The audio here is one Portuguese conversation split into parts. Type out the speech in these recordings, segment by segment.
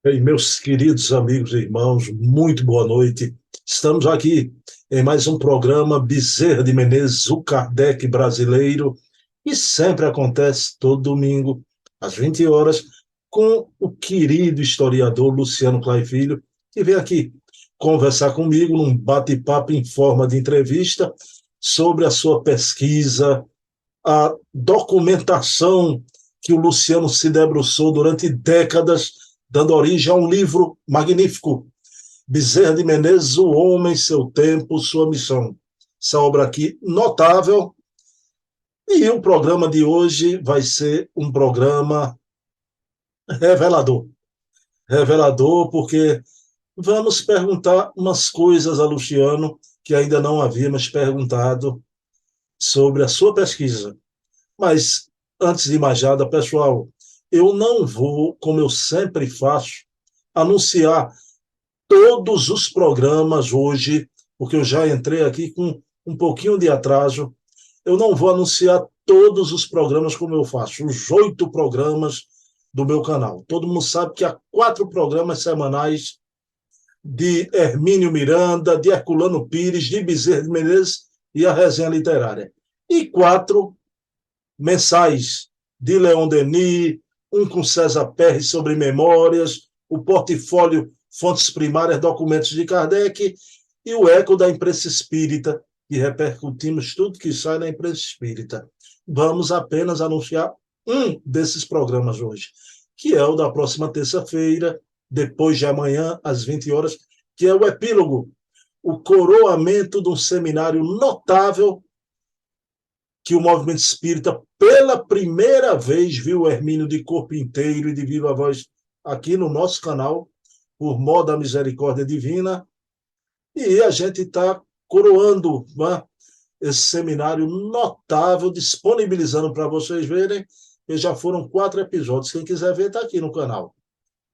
Bem, meus queridos amigos e irmãos, muito boa noite. Estamos aqui em mais um programa Bezerra de Menezes, o Kardec brasileiro, e sempre acontece todo domingo, às 20 horas, com o querido historiador Luciano Clay Filho, que vem aqui conversar comigo num bate-papo em forma de entrevista sobre a sua pesquisa, a documentação que o Luciano se debruçou durante décadas, dando origem a um livro magnífico, Bezerra de Menezes, O Homem, Seu Tempo, Sua Missão. Essa obra aqui notável. E o programa de hoje vai ser um programa revelador. Revelador porque vamos perguntar umas coisas a Luciano que ainda não havíamos perguntado sobre a sua pesquisa. Mas, antes de mais nada, pessoal, eu não vou, como eu sempre faço, anunciar todos os programas hoje, porque eu já entrei aqui com um pouquinho de atraso. Eu não vou anunciar todos os programas como eu faço, os 8 programas do meu canal. Todo mundo sabe que há 4 programas semanais de Hermínio Miranda, de Herculano Pires, de Bezerra de Menezes e a resenha literária. E 4 mensais de Leon Denis, um com César Perry sobre memórias, o portfólio Fontes Primárias, Documentos de Kardec e o Eco da Imprensa Espírita, que repercutimos tudo que sai na Imprensa Espírita. Vamos apenas anunciar um desses programas hoje, que é o da próxima terça-feira, depois de amanhã, às 20 horas, que é o epílogo, o coroamento de um seminário notável que o movimento espírita, pela primeira vez, viu Hermínio de corpo inteiro e de viva voz aqui no nosso canal, por mó da misericórdia divina, e a gente está coroando, né, esse seminário notável, disponibilizando para vocês verem, e já foram 4 episódios. Quem quiser ver, está aqui no canal,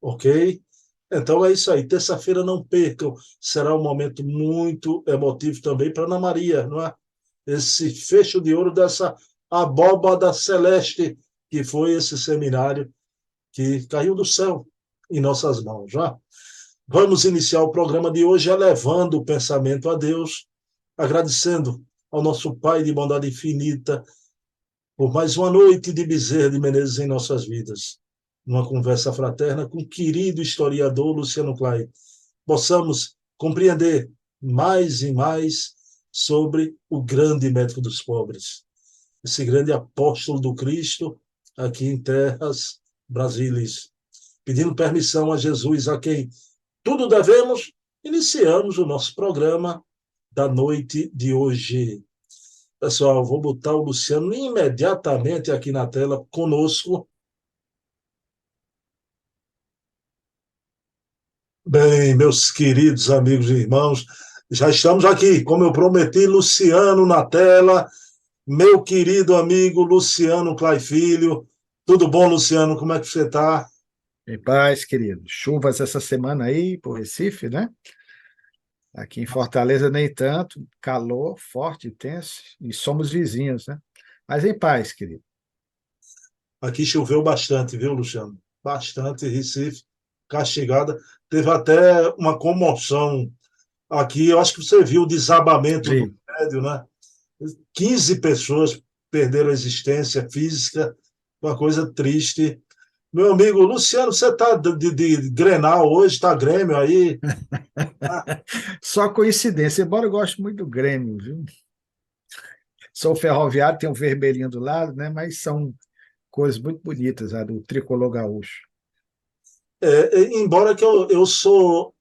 ok? Então é isso aí. Terça-feira não percam. Será um momento muito emotivo também para Ana Maria, não é? Esse fecho de ouro dessa abóbada celeste que foi esse seminário que caiu do céu em nossas mãos. Já vamos iniciar o programa de hoje elevando o pensamento a Deus, agradecendo ao nosso Pai de bondade infinita por mais uma noite de Bezerra de Menezes em nossas vidas. Numa conversa fraterna com o querido historiador Luciano Clay, possamos compreender mais e mais sobre o grande médico dos pobres, esse grande apóstolo do Cristo aqui em terras brasileiras. Pedindo permissão a Jesus, a quem tudo devemos, iniciamos o nosso programa da noite de hoje. Pessoal, vou botar o Luciano imediatamente aqui na tela conosco. Bem, meus queridos amigos e irmãos, já estamos aqui, como eu prometi, Luciano na tela, meu querido amigo Luciano Clay Filho. Tudo bom, Luciano? Como é que você está? Em paz, querido. Chuvas essa semana aí por Recife, né? Aqui em Fortaleza nem tanto, calor forte, intenso, e somos vizinhos, né? Mas em paz, querido. Aqui choveu bastante, viu, Luciano? Bastante, Recife, castigada. Teve até uma comoção aqui. Eu acho que você viu o desabamento do Vi. prédio, né? 15 pessoas perderam a existência física, uma coisa triste. Meu amigo Luciano, você está de Grenal hoje, está Grêmio aí? Ah, Só coincidência, embora eu goste muito do Grêmio, viu? Sou ferroviário, tem um vermelhinho do lado, né? Mas são cores muito bonitas, a do tricolor gaúcho. embora que eu sou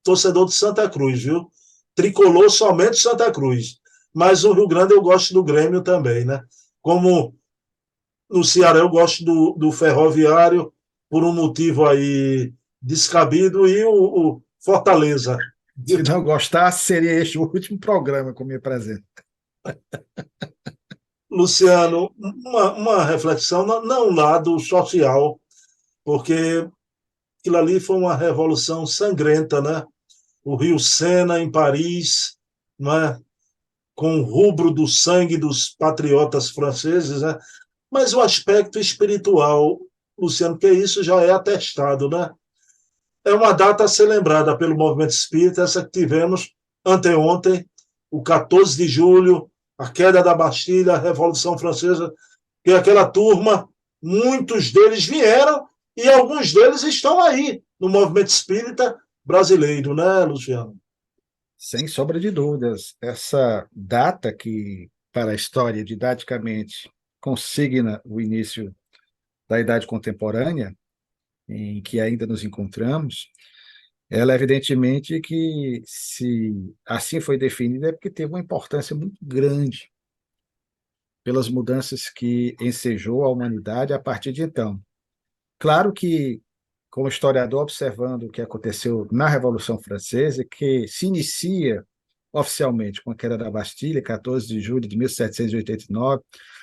torcedor de Santa Cruz, viu? Tricolor somente Santa Cruz. Mas no Rio Grande eu gosto do Grêmio também, né? Como no Ceará eu gosto do Ferroviário, por um motivo aí descabido, e o Fortaleza. Se não gostasse, seria este o último programa que eu me apresento. Luciano, uma reflexão, não lado social, porque aquilo ali foi uma revolução sangrenta, né? O Rio Sena, em Paris, né? Com o rubro do sangue dos patriotas franceses, né? Mas o aspecto espiritual, Luciano, que isso já é atestado, né? é uma data a ser lembrada pelo movimento espírita, essa que tivemos anteontem, o 14 de julho, a queda da Bastilha, a Revolução Francesa, que aquela turma, muitos deles vieram e alguns deles estão aí no movimento espírita brasileiro, né, Luciano? Sem sombra de dúvidas, essa data que, para a história, didaticamente, consigna o início da Idade Contemporânea, em que ainda nos encontramos, ela evidentemente que, se assim foi definida, é porque teve uma importância muito grande pelas mudanças que ensejou a humanidade a partir de então. Claro que, como historiador, observando o que aconteceu na Revolução Francesa, que se inicia oficialmente com a queda da Bastilha, 14 de julho de 1789,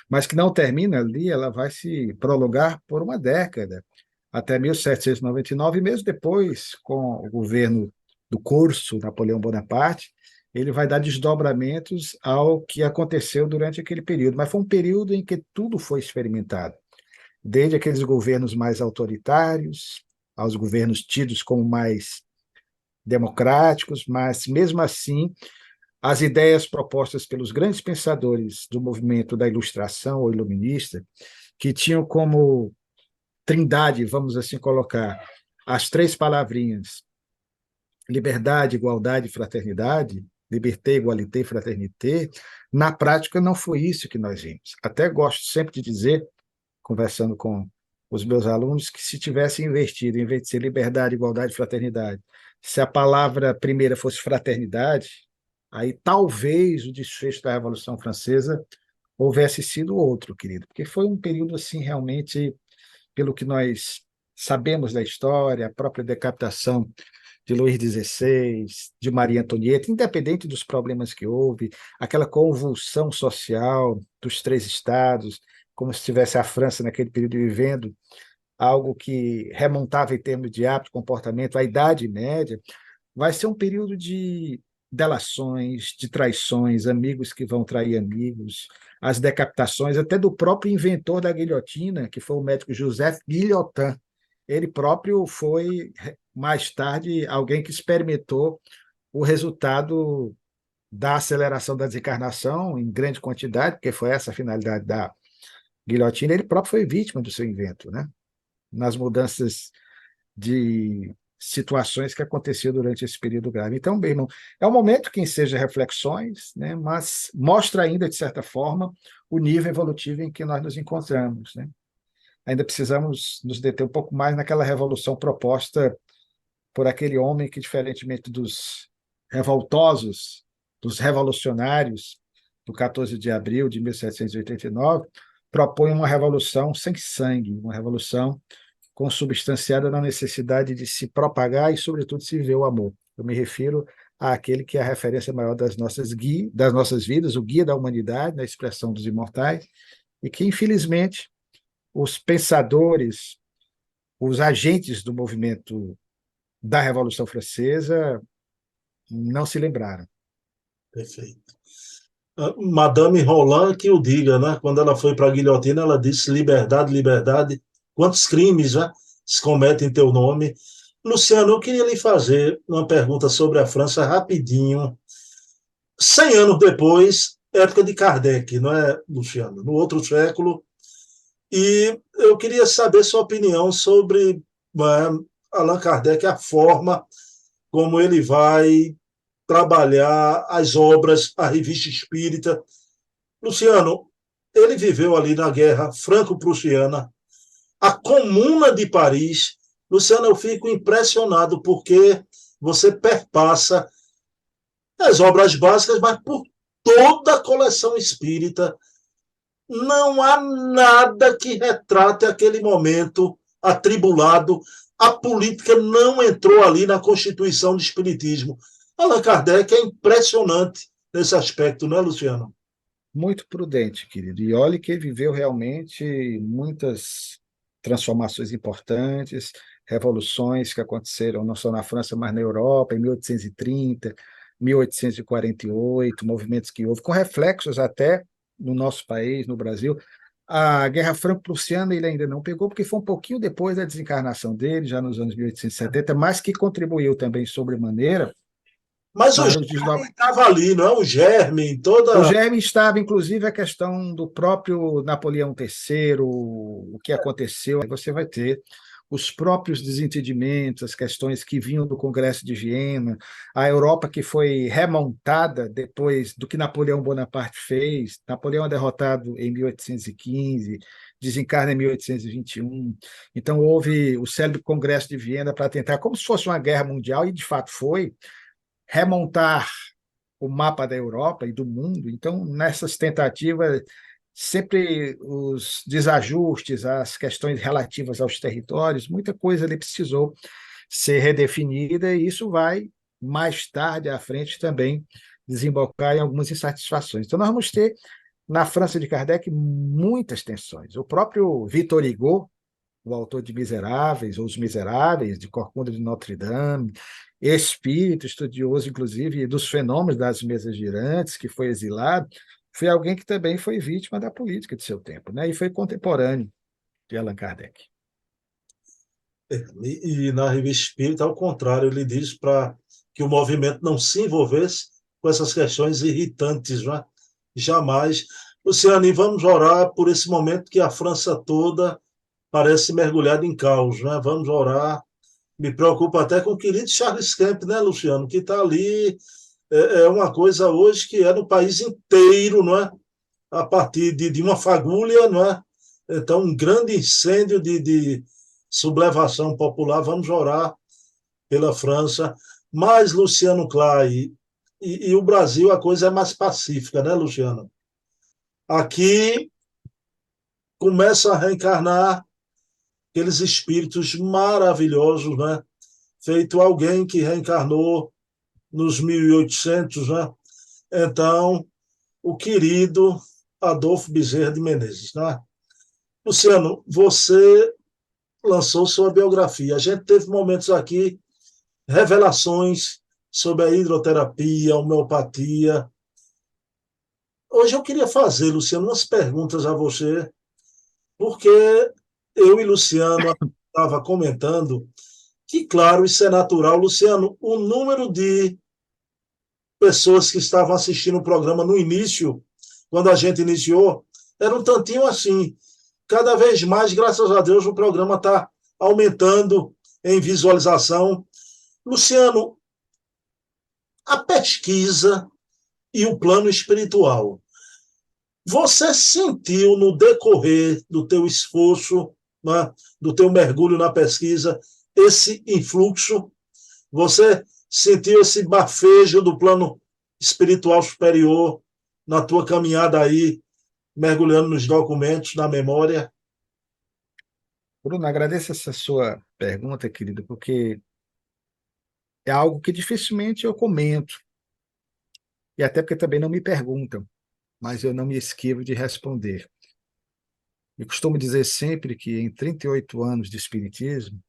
mas que não termina ali, ela vai se prolongar por uma década, até 1799, e mesmo depois, com o governo do curso Napoleão Bonaparte, ele vai dar desdobramentos ao que aconteceu durante aquele período. Mas foi um período em que tudo foi experimentado, desde aqueles governos mais autoritários, aos governos tidos como mais democráticos, mas, mesmo assim, as ideias propostas pelos grandes pensadores do movimento da Ilustração ou Iluminista, que tinham como trindade, vamos assim colocar, as três palavrinhas liberdade, igualdade e fraternidade, liberté, égalité, fraternité, na prática não foi isso que nós vimos. Até gosto sempre de dizer, conversando com os meus alunos, que se tivesse invertido, em vez de ser liberdade, igualdade e fraternidade, se a palavra primeira fosse fraternidade, aí talvez o desfecho da Revolução Francesa houvesse sido outro, querido, porque foi um período assim realmente, pelo que nós sabemos da história, a própria decapitação de Luís XVI, de Maria Antonieta, independente dos problemas que houve, aquela convulsão social dos três estados, como se estivesse a França naquele período vivendo algo que remontava em termos de hábito, comportamento, à Idade Média, vai ser um período de delações, de traições, amigos que vão trair amigos, as decapitações, até do próprio inventor da guilhotina, que foi o médico Joseph Guillotin. Ele próprio foi, mais tarde, alguém que experimentou o resultado da aceleração da desencarnação em grande quantidade, porque foi essa a finalidade da guilhotina. Ele próprio foi vítima do seu invento, né? Nas mudanças de situações que aconteciam durante esse período grave. Então, bem, irmão, é um momento que enseja reflexões, né, mas mostra ainda, de certa forma, o nível evolutivo em que nós nos encontramos, né? Ainda precisamos nos deter um pouco mais naquela revolução proposta por aquele homem que, diferentemente dos revoltosos, dos revolucionários do 14 de abril de 1789, propõe uma revolução sem sangue, uma revolução consubstanciada na necessidade de se propagar e, sobretudo, se viver o amor. Eu me refiro àquele que é a referência maior das nossas vidas, o guia da humanidade, na expressão dos imortais, e que, infelizmente, os pensadores, os agentes do movimento da Revolução Francesa não se lembraram. Perfeito. Madame Roland que o diga, né? Quando ela foi para a guilhotina, ela disse liberdade, liberdade. Quantos crimes, né, se cometem em teu nome? Luciano, eu queria lhe fazer uma pergunta sobre a França rapidinho. 100 anos depois, época de Kardec, não é, Luciano? No outro século. E eu queria saber sua opinião sobre Allan Kardec, a forma como ele vai trabalhar as obras, a revista espírita. Luciano, ele viveu ali na Guerra Franco-Prussiana, a Comuna de Paris. Luciano, eu fico impressionado porque você perpassa as obras básicas, mas por toda a coleção espírita. Não há nada que retrate aquele momento atribulado. A política não entrou ali na constituição do espiritismo. Allan Kardec é impressionante nesse aspecto, não é, Luciano? Muito prudente, querido. E olhe que viveu realmente muitas transformações importantes, revoluções que aconteceram não só na França, mas na Europa, em 1830, 1848, movimentos que houve, com reflexos até no nosso país, no Brasil. A Guerra Franco-Prussiana ele ainda não pegou, porque foi um pouquinho depois da desencarnação dele, já nos anos 1870, mas que contribuiu também sobremaneira Mas o para os germe desdobramentos. estava ali, não é? O germe em O toda. germe estava, inclusive, a questão do próprio Napoleão III, o que aconteceu. Aí você vai ter os próprios desentendimentos, as questões que vinham do Congresso de Viena, a Europa que foi remontada depois do que Napoleão Bonaparte fez. Napoleão é derrotado em 1815, desencarna em 1821. Então, houve o célebre Congresso de Viena para tentar, como se fosse uma guerra mundial, e de fato foi, remontar o mapa da Europa e do mundo. Então, nessas tentativas, sempre os desajustes, as questões relativas aos territórios, muita coisa ali precisou ser redefinida, e isso vai, mais tarde à frente, também desembocar em algumas insatisfações. Então, nós vamos ter, na França de Kardec, muitas tensões. O próprio Victor Hugo, o autor de Miseráveis, ou Os Miseráveis, de Corcunda de Notre Dame, espírito, estudioso, inclusive, dos fenômenos das mesas girantes, que foi exilado, foi alguém que também foi vítima da política de seu tempo, né? E foi contemporâneo de Allan Kardec. E na revista Espírita, ao contrário, ele diz para que o movimento não se envolvesse com essas questões irritantes, não é? Jamais. Luciane, vamos orar por esse momento que a França toda parece mergulhada em caos, né? Vamos orar. Me preocupa até com o querido Charles Kemp, né, Luciano, que está ali. É uma coisa hoje que é no país inteiro, não é? A partir de uma fagulha, não é? Então, um grande incêndio de sublevação popular. Vamos orar pela França. Mas, Luciano Clay, e o Brasil, a coisa é mais pacífica, né, Luciano? Aqui começa a reencarnar aqueles espíritos maravilhosos, né? Feito alguém que reencarnou nos 1800, né? Então, o querido Adolfo Bezerra de Menezes, né? Luciano, você lançou sua biografia. A gente teve momentos aqui, revelações sobre a hidroterapia, a homeopatia. Hoje eu queria fazer, Luciano, umas perguntas a você, porque eu e Luciano estava comentando que, claro, isso é natural. Luciano, o número de pessoas que estavam assistindo o programa no início, quando a gente iniciou, era um tantinho assim. Cada vez mais, graças a Deus, o programa está aumentando em visualização. Luciano, a pesquisa e o plano espiritual. Você sentiu no decorrer do teu esforço, né, do teu mergulho na pesquisa, esse influxo? Você sentiu esse bafejo do plano espiritual superior na tua caminhada aí, mergulhando nos documentos, na memória? Bruno, agradeço essa sua pergunta, querido, porque é algo que dificilmente eu comento, e até porque também não me perguntam, mas eu não me esquivo de responder. Eu costumo dizer sempre que em 38 anos de espiritismo,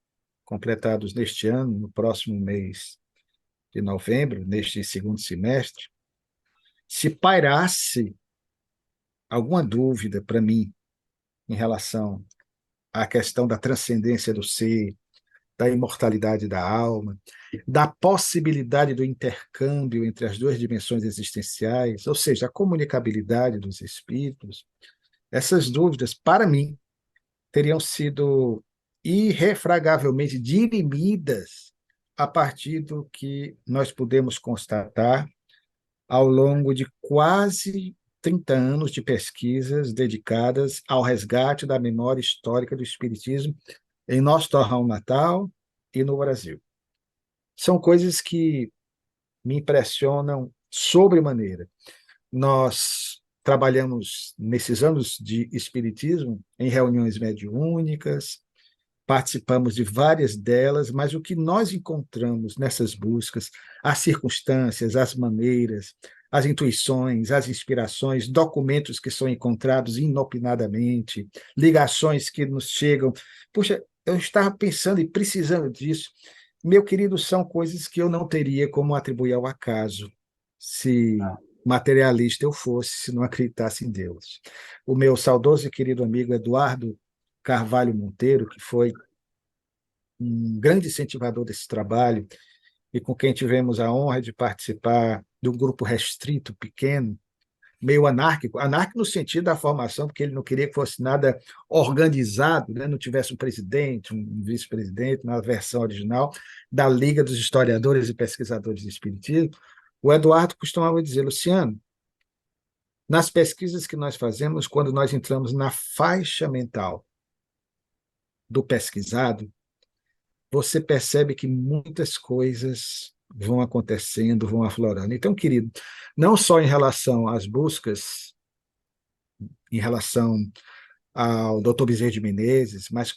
completados neste ano, no próximo mês de novembro, neste segundo semestre, se pairasse alguma dúvida para mim em relação à questão da transcendência do ser, da imortalidade da alma, da possibilidade do intercâmbio entre as duas dimensões existenciais, ou seja, a comunicabilidade dos espíritos, essas dúvidas, para mim, teriam sido irrefragavelmente dirimidas a partir do que nós pudemos constatar ao longo de quase 30 anos de pesquisas dedicadas ao resgate da memória histórica do Espiritismo em nosso torrão natal e no Brasil. São coisas que me impressionam sobremaneira. Nós trabalhamos nesses anos de Espiritismo em reuniões mediúnicas, participamos de várias delas, mas o que nós encontramos nessas buscas, as circunstâncias, as maneiras, as intuições, as inspirações, documentos que são encontrados inopinadamente, ligações que nos chegam. Puxa, eu estava pensando e precisando disso. Meu querido, são coisas que eu não teria como atribuir ao acaso. Se materialista eu fosse se não acreditasse em Deus. O meu saudoso e querido amigo Eduardo Carvalho Monteiro, que foi um grande incentivador desse trabalho e com quem tivemos a honra de participar de um grupo restrito, pequeno, meio anárquico, anárquico no sentido da formação, porque ele não queria que fosse nada organizado, né? Não tivesse um presidente, um vice-presidente, na versão original da Liga dos Historiadores e Pesquisadores de Espiritismo. O Eduardo costumava dizer, Luciano, nas pesquisas que nós fazemos, quando nós entramos na faixa mental do pesquisado, você percebe que muitas coisas vão acontecendo, vão aflorando. Então, querido, não só em relação às buscas, em relação ao Dr. Bezerra de Menezes, mas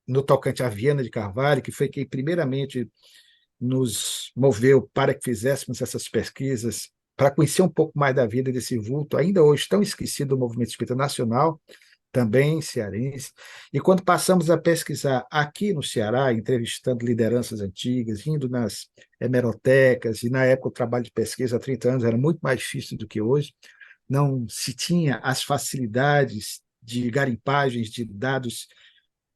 no tocante à Viana de Carvalho, que foi quem primeiramente nos moveu para que fizéssemos essas pesquisas, para conhecer um pouco mais da vida desse vulto, ainda hoje tão esquecido do movimento espírita nacional, também cearense. E quando passamos a pesquisar aqui no Ceará, entrevistando lideranças antigas, indo nas hemerotecas, e na época o trabalho de pesquisa há 30 anos era muito mais difícil do que hoje, não se tinha as facilidades de garimpagens de dados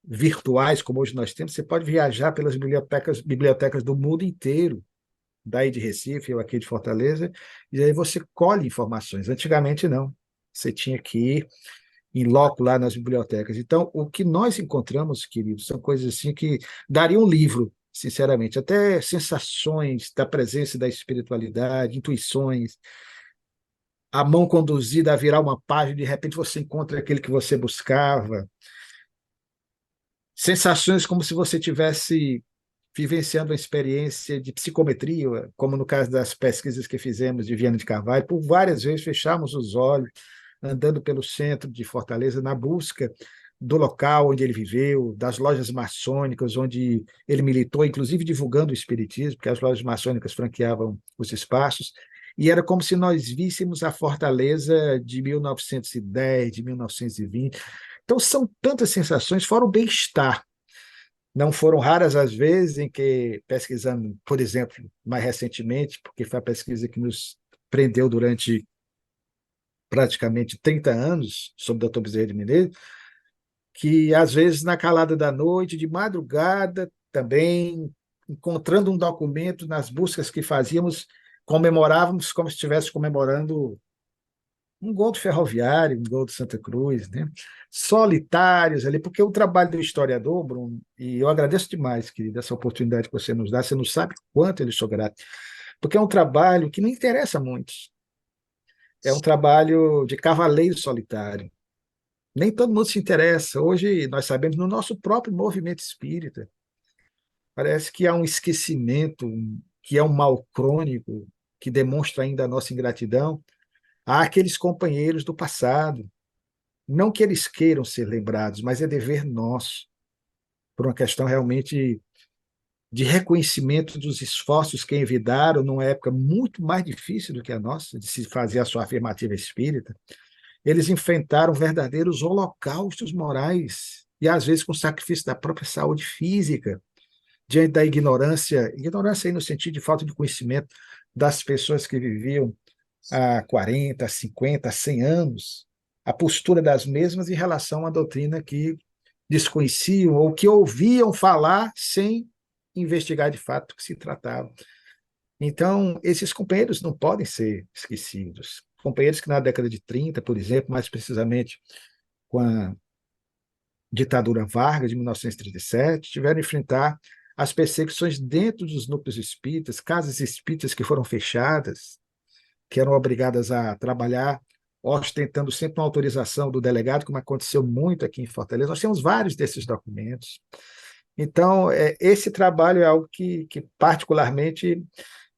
virtuais como hoje nós temos. Você pode viajar pelas bibliotecas do mundo inteiro, daí de Recife, eu aqui de Fortaleza, e aí você colhe informações. Antigamente não, você tinha que ir em loco lá nas bibliotecas. Então, o que nós encontramos, queridos, são coisas assim que daria um livro, sinceramente, até sensações da presença da espiritualidade, intuições, a mão conduzida a virar uma página, de repente você encontra aquele que você buscava, sensações como se você tivesse vivenciando uma experiência de psicometria, como no caso das pesquisas que fizemos de Viana de Carvalho, por várias vezes fechamos os olhos, andando pelo centro de Fortaleza, na busca do local onde ele viveu, das lojas maçônicas onde ele militou, inclusive divulgando o espiritismo, porque as lojas maçônicas franqueavam os espaços, e era como se nós víssemos a Fortaleza de 1910, de 1920. Então, são tantas sensações, fora o bem-estar. Não foram raras as vezes em que, pesquisando, por exemplo, mais recentemente, porque foi a pesquisa que nos prendeu durante praticamente 30 anos, sobre o Dr. Bezerra de Menezes, que às vezes na calada da noite, de madrugada, também encontrando um documento nas buscas que fazíamos, comemorávamos como se estivesse comemorando um gol do Ferroviário, um gol do Santa Cruz, né? Solitários ali, porque o trabalho do historiador, Bruno, e eu agradeço demais, querido, essa oportunidade que você nos dá, você não sabe quanto eu lhe sou grato, porque é um trabalho que não interessa a muitos, é um trabalho de cavaleiro solitário. Nem todo mundo se interessa. Hoje, nós sabemos, no nosso próprio movimento espírita, parece que há um esquecimento, que é um mal crônico, que demonstra ainda a nossa ingratidão, há aqueles companheiros do passado. Não que eles queiram ser lembrados, mas é dever nosso, por uma questão realmente de reconhecimento dos esforços que envidaram numa época muito mais difícil do que a nossa, de se fazer a sua afirmativa espírita. Eles enfrentaram verdadeiros holocaustos morais, e às vezes com sacrifício da própria saúde física, diante da ignorância, ignorância aí no sentido de falta de conhecimento das pessoas que viviam há 40, 50, 100 anos, a postura das mesmas em relação à doutrina que desconheciam ou que ouviam falar sem investigar de fato o que se tratava. Então, esses companheiros não podem ser esquecidos. Companheiros que na década de 30, por exemplo, mais precisamente com a ditadura Vargas, de 1937, tiveram que enfrentar as perseguições dentro dos núcleos espíritas, casas espíritas que foram fechadas, que eram obrigadas a trabalhar ostentando sempre uma autorização do delegado, como aconteceu muito aqui em Fortaleza. Nós temos vários desses documentos. Então, esse trabalho é algo que particularmente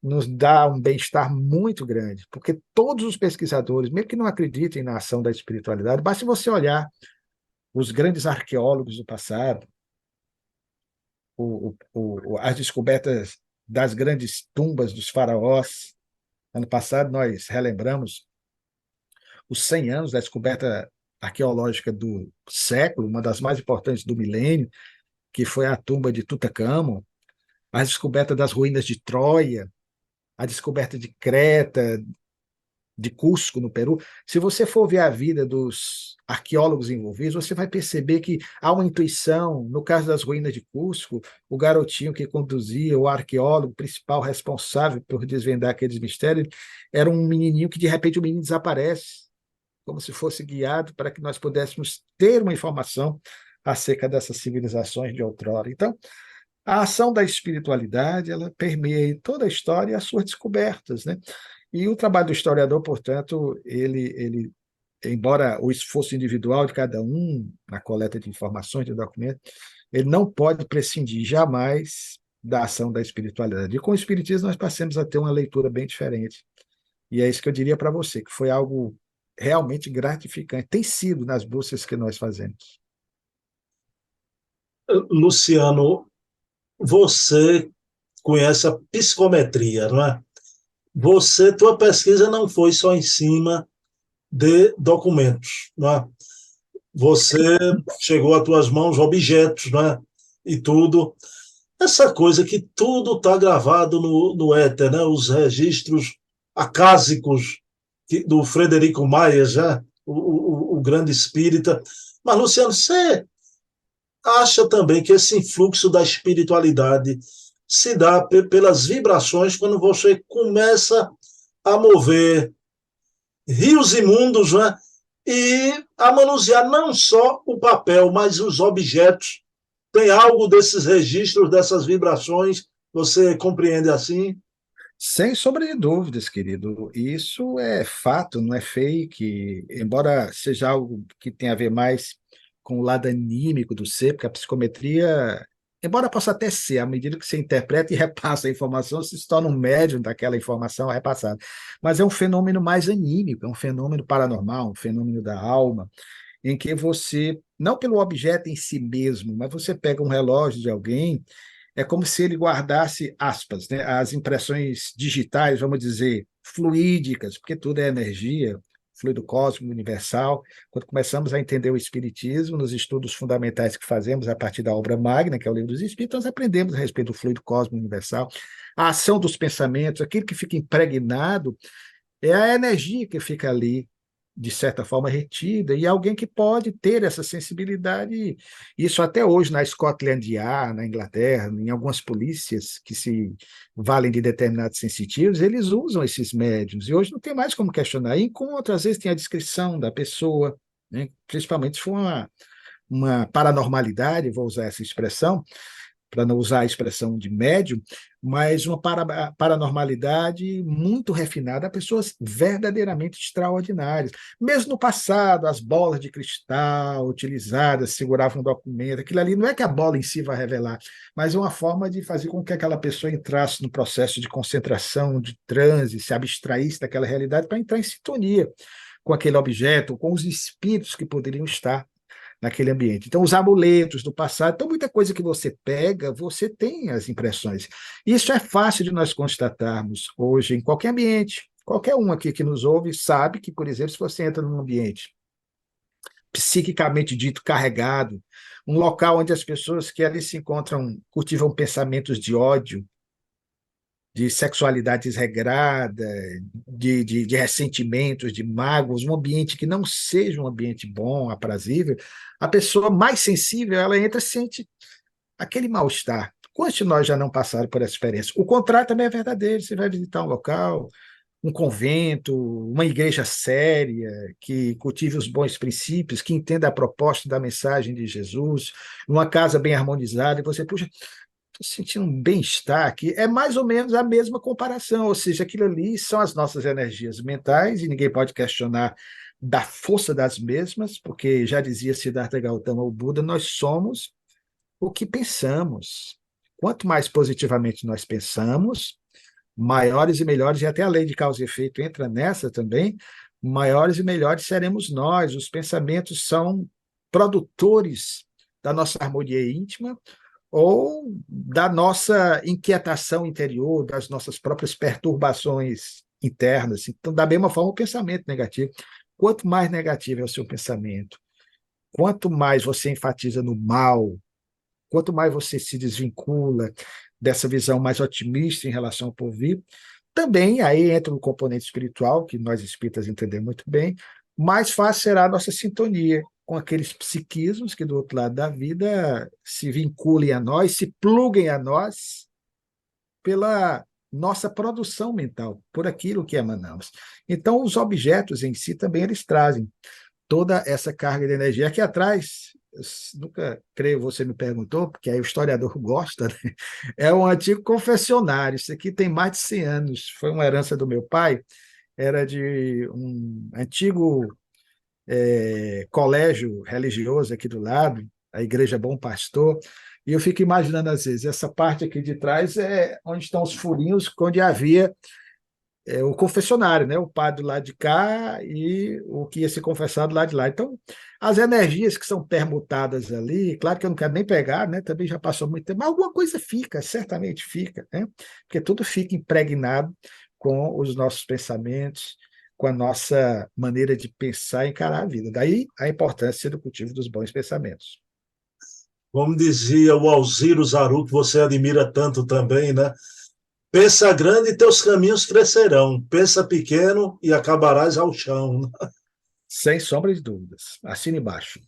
nos dá um bem-estar muito grande, porque todos os pesquisadores, mesmo que não acreditem na ação da espiritualidade, basta você olhar os grandes arqueólogos do passado, as descobertas das grandes tumbas dos faraós. Ano passado nós relembramos os 100 anos da descoberta arqueológica do século, uma das mais importantes do milênio, que foi a tumba de Tutancâmon, a descoberta das ruínas de Troia, a descoberta de Creta, de Cusco, no Peru, se você for ver a vida dos arqueólogos envolvidos, você vai perceber que há uma intuição. No caso das ruínas de Cusco, o garotinho que conduzia, o arqueólogo principal responsável por desvendar aqueles mistérios, era um menininho que, de repente, o menino desaparece, como se fosse guiado para que nós pudéssemos ter uma informação acerca dessas civilizações de outrora. Então, a ação da espiritualidade, ela permeia toda a história e as suas descobertas, né? E o trabalho do historiador, portanto, ele, embora o esforço individual de cada um na coleta de informações, de documentos, ele não pode prescindir jamais da ação da espiritualidade. E com o espiritismo nós passamos a ter uma leitura bem diferente. E é isso que eu diria para você, que foi algo realmente gratificante, tem sido nas buscas que nós fazemos. Luciano, você conhece a psicometria, não é? Tua pesquisa não foi só em cima de documentos, não é? Você chegou às tuas mãos objetos, não é? E tudo. Essa coisa que tudo está gravado no éter, né? Os registros acásicos do Frederico Myers, né? O grande espírita. Mas, Luciano, você acha também que esse influxo da espiritualidade se dá pelas vibrações quando você começa a mover rios imundos, né? E a manusear não só o papel, mas os objetos. Tem algo desses registros, dessas vibrações, você compreende assim? Sem sombra de dúvidas, querido. Isso é fato, não é fake, embora seja algo que tem a ver mais com o lado anímico do ser, porque a psicometria, embora possa até ser, à medida que você interpreta e repassa a informação, você se torna um médium daquela informação repassada. Mas é um fenômeno mais anímico, é um fenômeno paranormal, um fenômeno da alma, em que você, não pelo objeto em si mesmo, mas você pega um relógio de alguém, é como se ele guardasse aspas, né, as impressões digitais, vamos dizer, fluídicas, porque tudo é energia, fluido cósmico universal. Quando começamos a entender o Espiritismo, nos estudos fundamentais que fazemos a partir da obra magna, que é o Livro dos Espíritos, nós aprendemos a respeito do fluido cósmico universal, a ação dos pensamentos, aquilo que fica impregnado é a energia que fica ali, de certa forma, retida, e alguém que pode ter essa sensibilidade, isso até hoje na Scotland Yard, na Inglaterra, em algumas polícias que se valem de determinados sensitivos, eles usam esses médiums, e hoje não tem mais como questionar. E encontro, às vezes tem a descrição da pessoa, né? Principalmente se for uma paranormalidade, vou usar essa expressão, para não usar a expressão de médium, mas uma paranormalidade muito refinada, pessoas verdadeiramente extraordinárias. Mesmo no passado, as bolas de cristal utilizadas seguravam um documento, aquilo ali não é que a bola em si vai revelar, mas é uma forma de fazer com que aquela pessoa entrasse no processo de concentração, de transe, se abstraísse daquela realidade para entrar em sintonia com aquele objeto, com os espíritos que poderiam estar naquele ambiente. Então, os amuletos do passado, então muita coisa que você pega, você tem as impressões. Isso é fácil de nós constatarmos hoje em qualquer ambiente. Qualquer um aqui que nos ouve sabe que, por exemplo, se você entra num ambiente psiquicamente dito carregado, um local onde as pessoas que ali se encontram cultivam pensamentos de ódio, de sexualidade desregrada, de ressentimentos, de mágoas, um ambiente que não seja um ambiente bom, aprazível, a pessoa mais sensível, ela entra e sente aquele mal-estar. Quantos de nós já não passaram por essa experiência? O contrário também é verdadeiro. Você vai visitar um local, um convento, uma igreja séria, que cultive os bons princípios, que entenda a proposta da mensagem de Jesus, uma casa bem harmonizada, e você, puxa, estou sentindo um bem-estar aqui, é mais ou menos a mesma comparação, ou seja, aquilo ali são as nossas energias mentais, e ninguém pode questionar da força das mesmas, porque já dizia Siddhartha Gautama, o Buda, nós somos o que pensamos. Quanto mais positivamente nós pensamos, maiores e melhores, e até a lei de causa e efeito entra nessa também, maiores e melhores seremos nós. Os pensamentos são produtores da nossa harmonia íntima, ou da nossa inquietação interior, das nossas próprias perturbações internas. Então, da mesma forma, o pensamento negativo. Quanto mais negativo é o seu pensamento, quanto mais você enfatiza no mal, quanto mais você se desvincula dessa visão mais otimista em relação ao porvir, Também aí entra o componente espiritual, que nós espíritas entendemos muito bem, mais fácil será a nossa sintonia com aqueles psiquismos que do outro lado da vida se vinculem a nós, se pluguem a nós pela nossa produção mental, por aquilo que emanamos. Então, os objetos em si também eles trazem toda essa carga de energia. Aqui atrás, eu nunca creio você me perguntou, porque aí o historiador gosta, né? É um antigo confessionário. Isso aqui tem mais de 100 anos. Foi uma herança do meu pai. Era de um antigo colégio religioso aqui do lado, a Igreja Bom Pastor. E eu fico imaginando, às vezes, essa parte aqui de trás é onde estão os furinhos, onde havia o confessionário, né? O padre do lado de cá e o que ia ser confessado do lado de lá. Então, as energias que são permutadas ali, claro que eu não quero nem pegar, né? Também já passou muito tempo, mas alguma coisa fica, certamente fica, né? Porque tudo fica impregnado com os nossos pensamentos, com a nossa maneira de pensar e encarar a vida. Daí a importância do cultivo dos bons pensamentos. Como dizia o Alziro Zaru, que você admira tanto também, né? Pensa grande e teus caminhos crescerão. Pensa pequeno e acabarás ao chão. Sem sombra de dúvidas. Assina embaixo.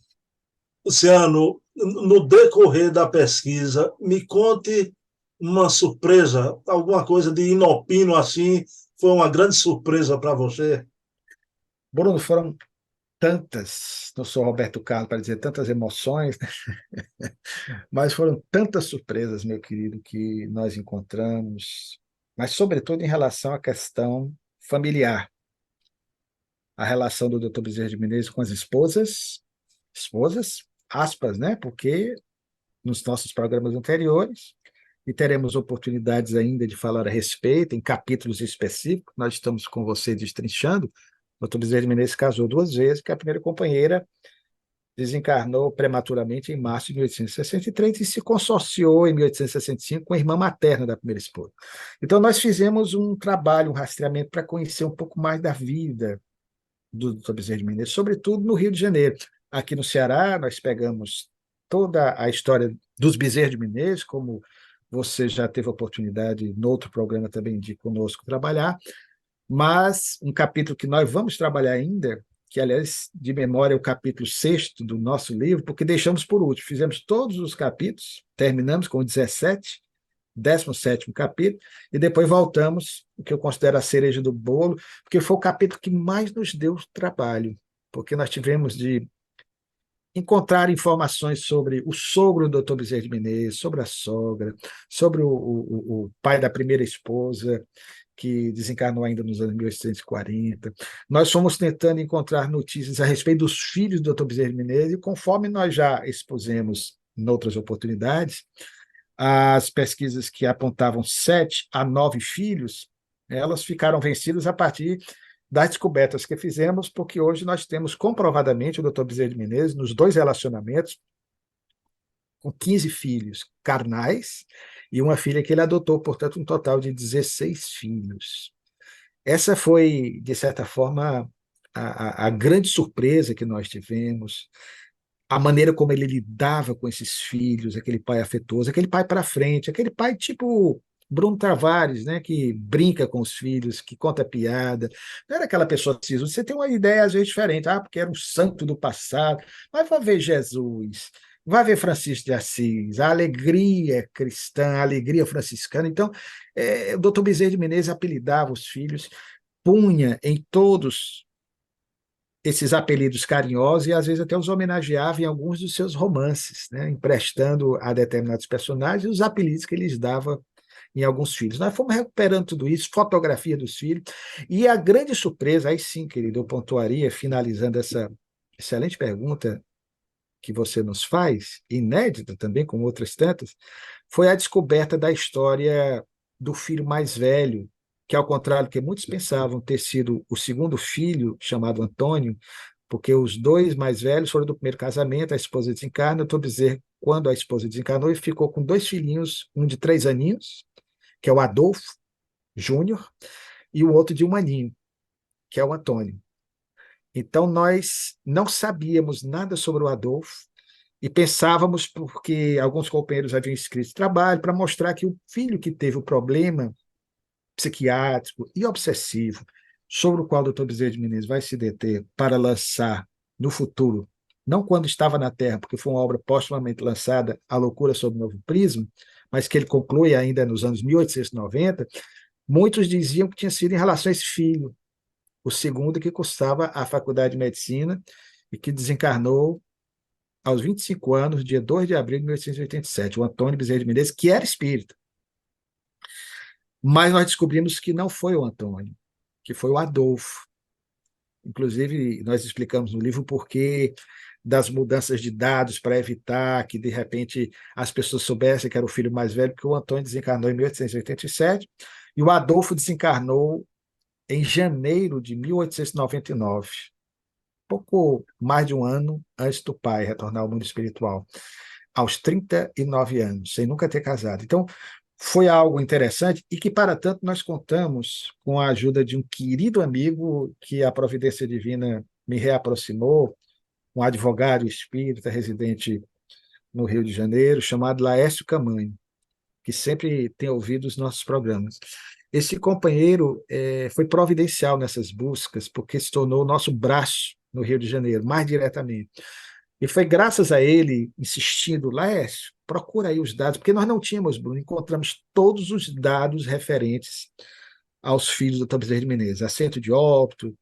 Luciano, no decorrer da pesquisa, me conte uma surpresa, alguma coisa de inopino assim, foi uma grande surpresa para você? Bruno, foram tantas, não sou Roberto Carlos para dizer tantas emoções, né? Mas foram tantas surpresas, meu querido, que nós encontramos, mas sobretudo em relação à questão familiar, a relação do Dr. Bezerra de Menezes com as esposas, aspas, né? Porque nos nossos programas anteriores, e teremos oportunidades ainda de falar a respeito, em capítulos específicos, nós estamos com você destrinchando. O Dr. Bezerra de Menezes casou 2 vezes, porque a primeira companheira desencarnou prematuramente em março de 1863 e se consorciou em 1865 com a irmã materna da primeira esposa. Então, nós fizemos um trabalho, um rastreamento para conhecer um pouco mais da vida do Dr. Bezerra de Menezes, sobretudo no Rio de Janeiro. Aqui no Ceará, nós pegamos toda a história dos Bezerra de Menezes, como você já teve a oportunidade, no outro programa também, de conosco trabalhar, mas um capítulo que nós vamos trabalhar ainda, que, aliás, de memória, é o capítulo 6º do nosso livro, porque deixamos por último. Fizemos todos os capítulos, terminamos com o 17, 17º capítulo, e depois voltamos, o que eu considero a cereja do bolo, porque foi o capítulo que mais nos deu trabalho, porque nós tivemos de encontrar informações sobre o sogro do Dr. Bezerra de Menezes, sobre a sogra, sobre o pai da primeira esposa, que desencarnou ainda nos anos 1840. Nós fomos tentando encontrar notícias a respeito dos filhos do Dr. Bezerra de Menezes, e conforme nós já expusemos em outras oportunidades, as pesquisas que apontavam 7 a 9 filhos, elas ficaram vencidas a partir das descobertas que fizemos, porque hoje nós temos comprovadamente o Dr. Bezerra de Menezes, nos 2 relacionamentos, com 15 filhos carnais e uma filha que ele adotou, portanto, um total de 16 filhos. Essa foi, de certa forma, a grande surpresa que nós tivemos, a maneira como ele lidava com esses filhos, aquele pai afetuoso, aquele pai para frente, aquele pai tipo Bruno Tavares, né, que brinca com os filhos, que conta piada. Não era aquela pessoa assim, você tem uma ideia às vezes diferente, porque era um santo do passado, mas vai ver Jesus, vai ver Francisco de Assis, a alegria cristã, a alegria franciscana. Então, o doutor Bezerra de Menezes apelidava os filhos, punha em todos esses apelidos carinhosos e às vezes até os homenageava em alguns dos seus romances, né, emprestando a determinados personagens os apelidos que eles dava em alguns filhos. Nós fomos recuperando tudo isso, fotografia dos filhos, e a grande surpresa, aí sim, querido, eu pontuaria, finalizando essa excelente pergunta que você nos faz, inédita também, como outras tantas, foi a descoberta da história do filho mais velho, que, ao contrário do que muitos pensavam ter sido o segundo filho, chamado Antônio, porque os 2 mais velhos foram do primeiro casamento, a esposa desencarna, eu estou dizendo, quando a esposa desencarnou, ele ficou com 2 filhinhos, um de 3 aninhos, que é o Adolfo Júnior, e o outro de 1 aninho, que é o Antônio. Então, nós não sabíamos nada sobre o Adolfo, e pensávamos, porque alguns companheiros haviam escrito trabalho, para mostrar que o filho que teve o problema psiquiátrico e obsessivo, sobre o qual o Dr. Bezerra de Menezes vai se deter para lançar no futuro, não quando estava na Terra, porque foi uma obra postumamente lançada, A Loucura sob Novo Prisma, mas que ele conclui ainda nos anos 1890, muitos diziam que tinha sido em relação a esse filho, o segundo que cursava a Faculdade de Medicina e que desencarnou aos 25 anos, dia 2 de abril de 1887, o Antônio Bezerra de Menezes, que era espírita. Mas nós descobrimos que não foi o Antônio, que foi o Adolfo. Inclusive, nós explicamos no livro por que das mudanças de dados para evitar que, de repente, as pessoas soubessem que era o filho mais velho, porque o Antônio desencarnou em 1887 e o Adolfo desencarnou em janeiro de 1899, pouco mais de um ano antes do pai retornar ao mundo espiritual, aos 39 anos, sem nunca ter casado. Então, foi algo interessante e que, para tanto, nós contamos com a ajuda de um querido amigo que a providência divina me reaproximou, um advogado espírita residente no Rio de Janeiro, chamado Laércio Camanho, que sempre tem ouvido os nossos programas. Esse companheiro foi providencial nessas buscas, porque se tornou o nosso braço no Rio de Janeiro, mais diretamente. E foi graças a ele, insistindo, Laércio, procura aí os dados, porque nós não tínhamos, Bruno, encontramos todos os dados referentes aos filhos do Dr. Bezerra de Menezes, assento de óbito,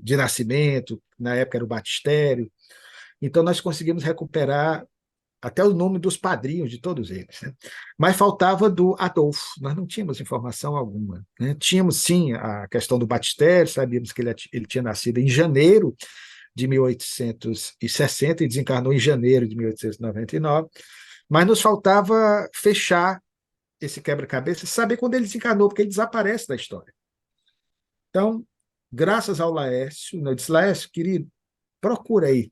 de nascimento, na época era o batistério. Então, nós conseguimos recuperar até o nome dos padrinhos de todos eles. Né? Mas faltava do Adolfo, nós não tínhamos informação alguma. Né? Tínhamos, sim, a questão do batistério, sabíamos que ele tinha nascido em janeiro de 1860 e desencarnou em janeiro de 1899, mas nos faltava fechar esse quebra-cabeça e saber quando ele desencarnou, porque ele desaparece da história. Então, graças ao Laércio, eu disse, Laércio, querido, procura aí.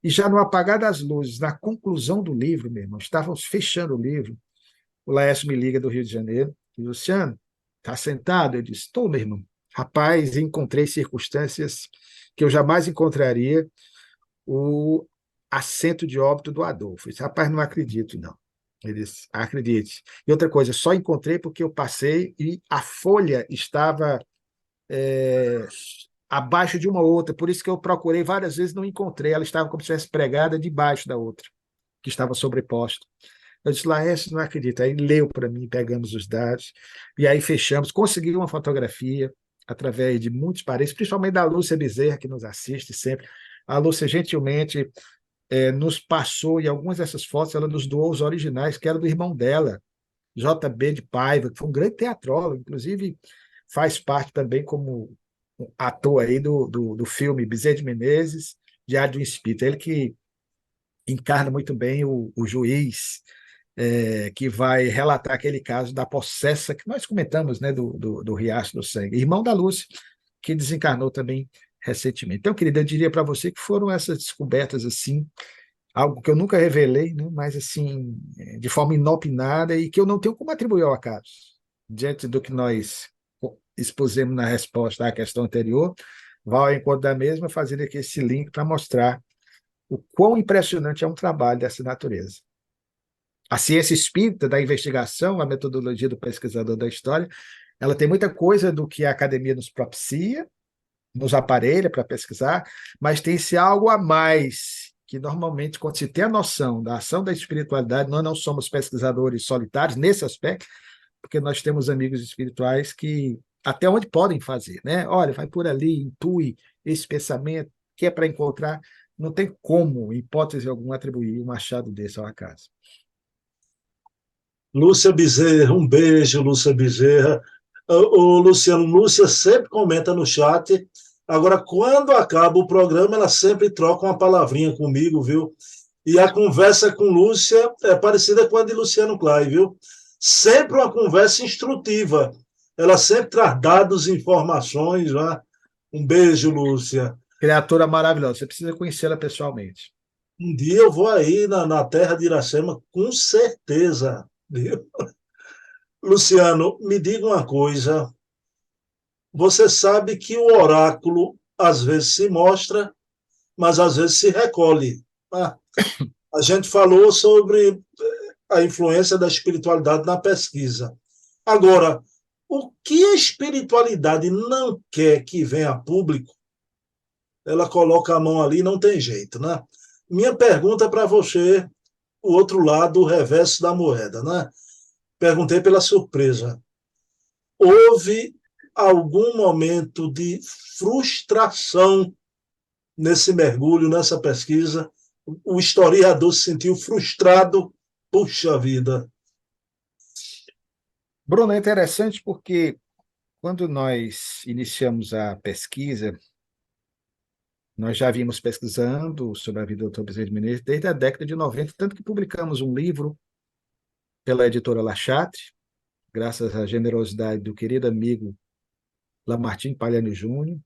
E já no apagar das luzes, na conclusão do livro, meu irmão, estávamos fechando o livro, o Laércio me liga do Rio de Janeiro, e Luciano, está sentado? Eu disse, estou, meu irmão. Rapaz, encontrei circunstâncias que eu jamais encontraria o assento de óbito do Adolfo. Eu disse, rapaz, não acredito, não. Ele disse, acredite. E outra coisa, só encontrei porque eu passei e a folha estava abaixo de uma outra, por isso que eu procurei várias vezes, não encontrei, ela estava como se estivesse pregada debaixo da outra, que estava sobreposta. Eu disse, Laércio, não acredito. Aí leu para mim, pegamos os dados, e aí fechamos, consegui uma fotografia, através de muitos parentes, principalmente da Lúcia Bezerra, que nos assiste sempre. A Lúcia, gentilmente, nos passou, e algumas dessas fotos, ela nos doou os originais, que era do irmão dela, JB de Paiva, que foi um grande teatrólogo, inclusive faz parte também como ator aí do filme Bezerra de Menezes, Diário de um Espírita. Ele que encarna muito bem o juiz que vai relatar aquele caso da possessa que nós comentamos, né, do Riacho do Sangue, irmão da Lúcia, que desencarnou também recentemente. Então, querida, eu diria para você que foram essas descobertas assim, algo que eu nunca revelei, né, mas assim, de forma inopinada e que eu não tenho como atribuir ao acaso, diante do que nós expusemos na resposta à questão anterior, vai ao encontro da mesma, fazendo aqui esse link para mostrar o quão impressionante é um trabalho dessa natureza. A ciência espírita da investigação, a metodologia do pesquisador da história, ela tem muita coisa do que a academia nos propicia, nos aparelha para pesquisar, mas tem esse algo a mais, que normalmente, quando se tem a noção da ação da espiritualidade, nós não somos pesquisadores solitários nesse aspecto, porque nós temos amigos espirituais que até onde podem fazer, né? Olha, vai por ali, intui esse pensamento, que é para encontrar, não tem como, em hipótese alguma, atribuir um achado desse ao acaso. Lúcia Bezerra, um beijo, Lúcia Bezerra. O Luciano, Lúcia sempre comenta no chat. Agora, quando acaba o programa, ela sempre troca uma palavrinha comigo, viu? E a conversa com Lúcia é parecida com a de Luciano Clay, viu? Sempre uma conversa instrutiva. Ela sempre traz dados e informações. Né? Um beijo, Lúcia. Criatura maravilhosa, você precisa conhecê-la pessoalmente. Um dia eu vou aí na terra de Iracema, com certeza. Viu? Luciano, me diga uma coisa. Você sabe que o oráculo às vezes se mostra, mas às vezes se recolhe. A gente falou sobre a influência da espiritualidade na pesquisa. Agora, O que a espiritualidade não quer que venha a público, ela coloca a mão ali e não tem jeito, né? Minha pergunta para você, o outro lado, o reverso da moeda, né? Perguntei pela surpresa. Houve algum momento de frustração nesse mergulho, nessa pesquisa? O historiador se sentiu frustrado? Puxa vida! Bruno, é interessante porque quando nós iniciamos a pesquisa, nós já vimos pesquisando sobre a vida do Dr. Bezerra de Menezes desde a década de 90, tanto que publicamos um livro pela editora La Chatre, graças à generosidade do querido amigo Lamartine Palhani Júnior,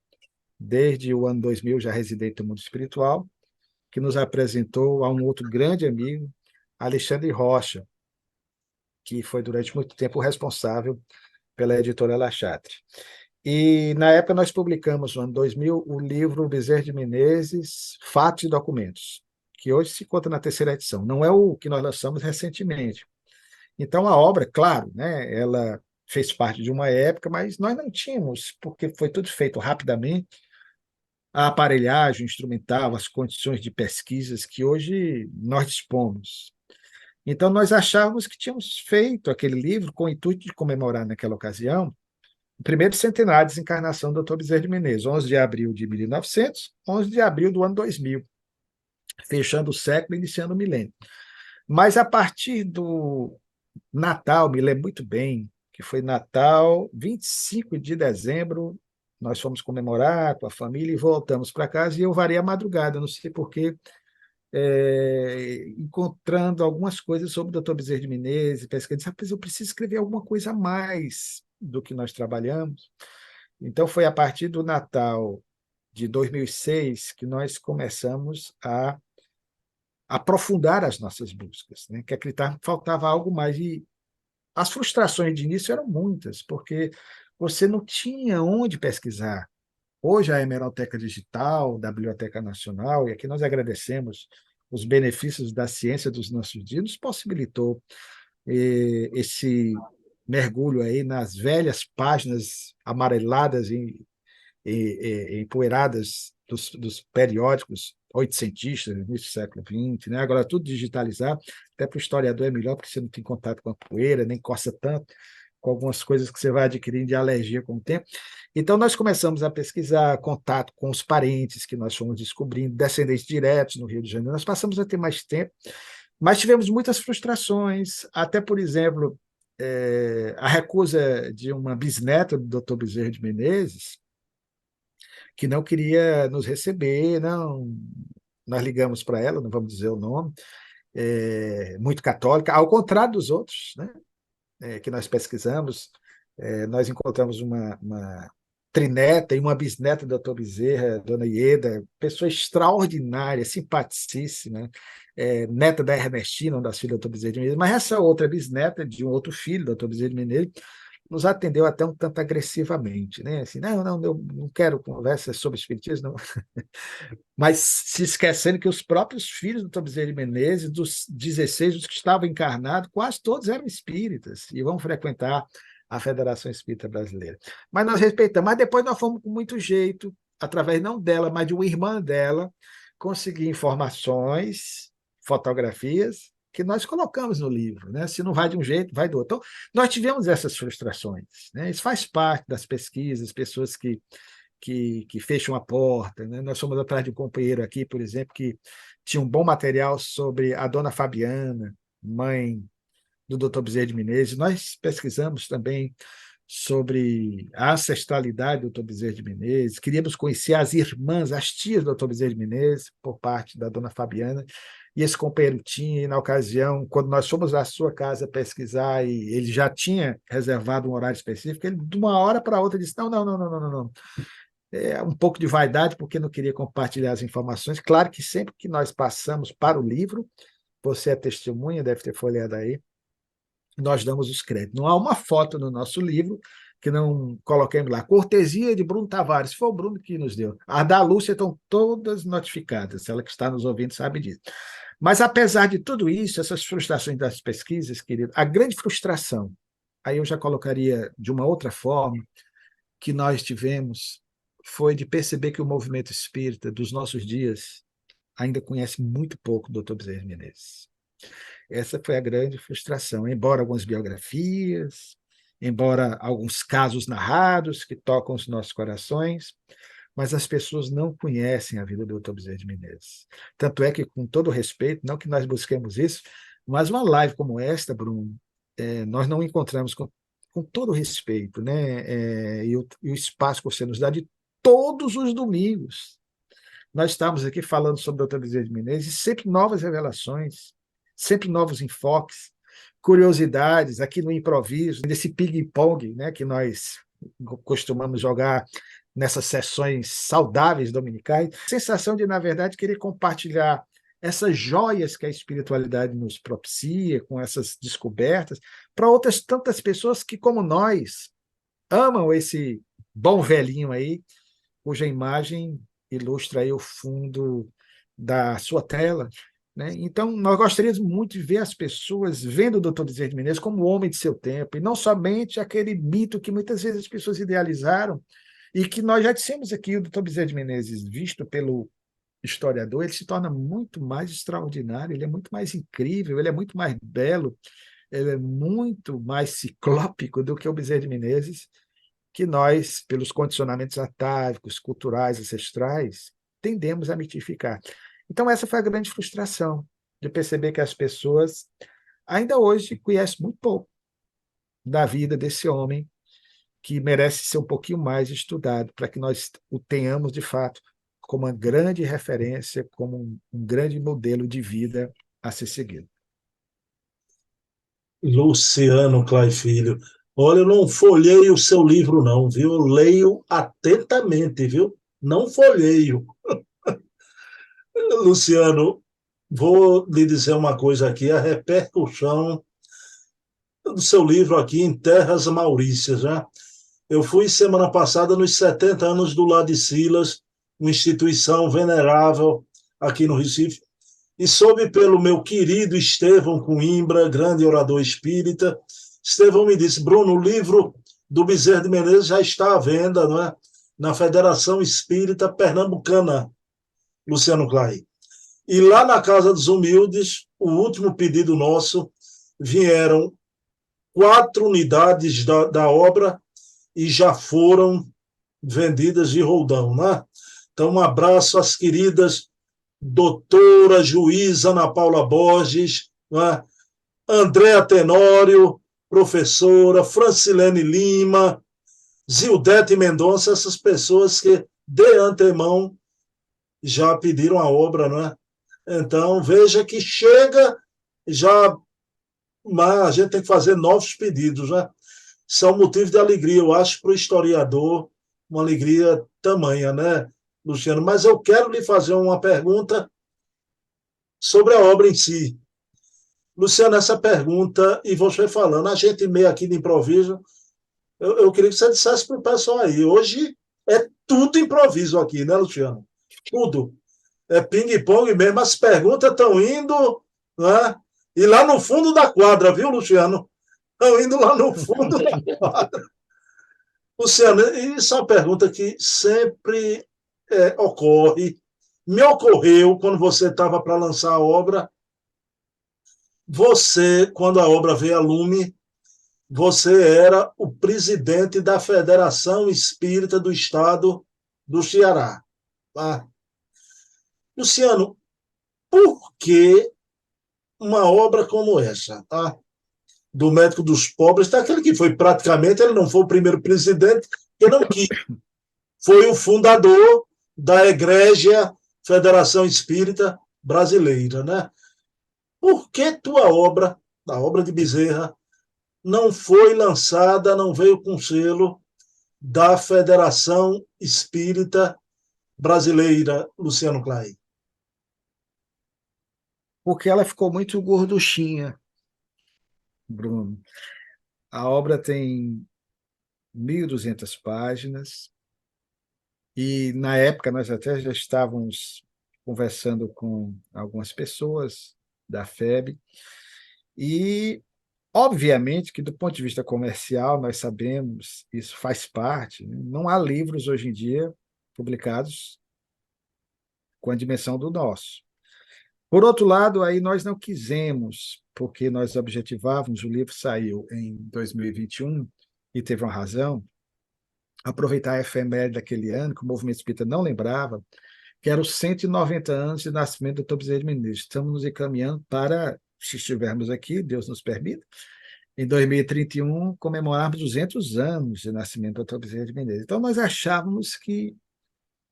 desde o ano 2000 já residente no mundo espiritual, que nos apresentou a um outro grande amigo, Alexandre Rocha, que foi durante muito tempo o responsável pela editora La Chatre. E, na época, nós publicamos, no ano 2000, o livro Bezerra de Menezes, Fatos e Documentos, que hoje se encontra na terceira edição. Não é o que nós lançamos recentemente. Então, a obra, claro, né, ela fez parte de uma época, mas nós não tínhamos, porque foi tudo feito rapidamente, a aparelhagem, o instrumental, as condições de pesquisas que hoje nós dispomos. Então, nós achávamos que tínhamos feito aquele livro com o intuito de comemorar, naquela ocasião, o primeiro centenário de desencarnação do Dr. Bezerra de Menezes, 11 de abril de 1900, 11 de abril do ano 2000, fechando o século e iniciando o milênio. Mas a partir do Natal, me lembro muito bem, que foi Natal, 25 de dezembro, nós fomos comemorar com a família e voltamos para casa, e eu varei a madrugada, não sei porquê, encontrando algumas coisas sobre o Dr. Bezerra de Menezes, pesquisando, rapaz, eu preciso escrever alguma coisa a mais do que nós trabalhamos. Então, foi a partir do Natal de 2006 que nós começamos a aprofundar as nossas buscas, né? Que acreditar que faltava algo mais. E as frustrações de início eram muitas, porque você não tinha onde pesquisar. Hoje, a Hemeroteca Digital, da Biblioteca Nacional, e aqui nós agradecemos os benefícios da ciência dos nossos dias, nos possibilitou esse mergulho aí nas velhas páginas amareladas e empoeiradas dos periódicos oitocentistas, no início do século XX, né? Agora tudo digitalizado, até para o historiador é melhor, porque você não tem contato com a poeira, nem coça tanto com algumas coisas que você vai adquirindo de alergia com o tempo. Então, nós começamos a pesquisar contato com os parentes que nós fomos descobrindo, descendentes diretos no Rio de Janeiro. Nós passamos a ter mais tempo, mas tivemos muitas frustrações, até, por exemplo, a recusa de uma bisneta do Dr. Bezerra de Menezes, que não queria nos receber, não. Nós ligamos para ela, não vamos dizer o nome, muito católica, ao contrário dos outros, né, que nós pesquisamos, nós encontramos uma trineta e uma bisneta do Dr. Bezerra, Dona Ieda, pessoa extraordinária, simpaticíssima, neta da Ernestina, uma das filhas do Dr. Bezerra de Menezes, mas essa outra bisneta de um outro filho do Dr. Bezerra de Menezes, nos atendeu até um tanto agressivamente, né? Assim, não, eu não quero conversa sobre espiritismo, não. Mas se esquecendo que os próprios filhos do Dr. Bezerra de Menezes, dos 16, dos que estavam encarnados, quase todos eram espíritas e vão frequentar a Federação Espírita Brasileira. Mas nós respeitamos. Mas depois nós fomos com muito jeito, através não dela, mas de uma irmã dela, conseguir informações, fotografias, que nós colocamos no livro, né? Se não vai de um jeito, vai do outro. Então, nós tivemos essas frustrações, né? Isso faz parte das pesquisas, pessoas que fecham a porta, né? Nós fomos atrás de um companheiro aqui, por exemplo, que tinha um bom material sobre a dona Fabiana, mãe do Dr. Bezerra de Menezes. Nós pesquisamos também sobre a ancestralidade do Dr. Bezerra de Menezes, queríamos conhecer as irmãs, as tias do Dr. Bezerra de Menezes, por parte da dona Fabiana, e esse companheiro tinha, e na ocasião, quando nós fomos à sua casa pesquisar, e ele já tinha reservado um horário específico, ele, de uma hora para outra, disse, não. Um pouco de vaidade, porque não queria compartilhar as informações. Claro que sempre que nós passamos para o livro, você é testemunha, deve ter folheado aí, nós damos os créditos. Não há uma foto no nosso livro que não coloquemos lá. Cortesia de Bruno Tavares, foi o Bruno que nos deu. As da Lúcia estão todas notificadas, ela que está nos ouvindo sabe disso. Mas, apesar de tudo isso, essas frustrações das pesquisas, querido, a grande frustração aí eu já colocaria de uma outra forma, que nós tivemos foi de perceber que o movimento espírita dos nossos dias ainda conhece muito pouco o Dr. Bezerra de Menezes. Essa foi a grande frustração, embora algumas biografias, embora alguns casos narrados que tocam os nossos corações, mas as pessoas não conhecem a vida do Dr. Bezerra de Menezes. Tanto é que, com todo respeito, não que nós busquemos isso, mas uma live como esta, Bruno, nós não encontramos com todo respeito, né? E o espaço que você nos dá de todos os domingos. Nós estamos aqui falando sobre o Dr. Bezerra de Menezes, e sempre novas revelações, sempre novos enfoques, curiosidades, aqui no improviso, desse ping-pong, né, que nós costumamos jogar nessas sessões saudáveis dominicais. Sensação de, na verdade, querer compartilhar essas joias que a espiritualidade nos propicia, com essas descobertas, para outras tantas pessoas que, como nós, amam esse bom velhinho aí, cuja imagem ilustra aí o fundo da sua tela, né? Então, nós gostaríamos muito de ver as pessoas vendo o Dr. Bezerra de Menezes como homem de seu tempo, e não somente aquele mito que muitas vezes as pessoas idealizaram, e que nós já dissemos aqui, o Dr. Bezerra de Menezes, visto pelo historiador, ele se torna muito mais extraordinário, ele é muito mais incrível, ele é muito mais belo, ele é muito mais ciclópico do que o Bezerra de Menezes, que nós, pelos condicionamentos atávicos, culturais, ancestrais, tendemos a mitificar. Então, essa foi a grande frustração, de perceber que as pessoas ainda hoje conhecem muito pouco da vida desse homem, que merece ser um pouquinho mais estudado, para que nós o tenhamos, de fato, como uma grande referência, como um grande modelo de vida a ser seguido. Luciano Clay Filho. Olha, eu não folhei o seu livro, não, viu? Eu leio atentamente, viu? Não folheio. Luciano, vou lhe dizer uma coisa aqui: a repercussão do seu livro aqui em Terras Maurícias, né? Eu fui semana passada nos 70 anos do Lar de Silas, uma instituição venerável aqui no Recife, e soube pelo meu querido Estevão Coimbra, grande orador espírita. Estevão me disse: Bruno, o livro do Bezerra de Menezes já está à venda, não é? Na Federação Espírita Pernambucana, Luciano Clay. E lá na Casa dos Humildes, o último pedido nosso, vieram 4 unidades da obra e já foram vendidas de roldão, né? Então, um abraço às queridas doutora juíza Ana Paula Borges, né? Andréa Tenório, professora, Francilene Lima, Zildete Mendonça, essas pessoas que, de antemão, já pediram a obra, né? Então, veja que chega já, mas a gente tem que fazer novos pedidos, né? São motivos de alegria, eu acho, para o historiador, uma alegria tamanha, né, Luciano? Mas eu quero lhe fazer uma pergunta sobre a obra em si. Luciano, essa pergunta, e você falando, a gente meio aqui de improviso, eu queria que você dissesse para o pessoal aí, hoje é tudo improviso aqui, né, Luciano? Tudo. É ping-pong mesmo, as perguntas estão indo, né? E lá no fundo da quadra, viu, Luciano? Estão indo lá no fundo da quadra. Luciano, isso é uma pergunta que sempre ocorre. Me ocorreu quando você estava para lançar a obra. Você, quando a obra veio a lume, você era o presidente da Federação Espírita do Estado do Ceará. Tá? Luciano, por que uma obra como essa, tá? Do Médico dos Pobres, daquele que foi praticamente, ele não foi o primeiro presidente, que não quis. Foi o fundador da Egrégia Federação Espírita Brasileira, né? Por que tua obra, a obra de Bezerra, não foi lançada, não veio com selo da Federação Espírita Brasileira, Luciano Clay? Porque ela ficou muito gorduchinha, Bruno. A obra tem 1.200 páginas, e na época nós até já estávamos conversando com algumas pessoas da FEB, e Obviamente que, do ponto de vista comercial, nós sabemos, isso faz parte, né? Não há livros hoje em dia publicados com a dimensão do nosso. Por outro lado, aí nós não quisemos, porque nós objetivávamos, o livro saiu em 2021 e teve uma razão, aproveitar a efeméride daquele ano, que o movimento espírita não lembrava, que eram os 190 anos de nascimento do Dr. Bezerra de Menezes. Estamos nos encaminhando para, se estivermos aqui, Deus nos permita, em 2031, comemorarmos 200 anos de nascimento do Dr. Bezerra de Menezes. Então, nós achávamos que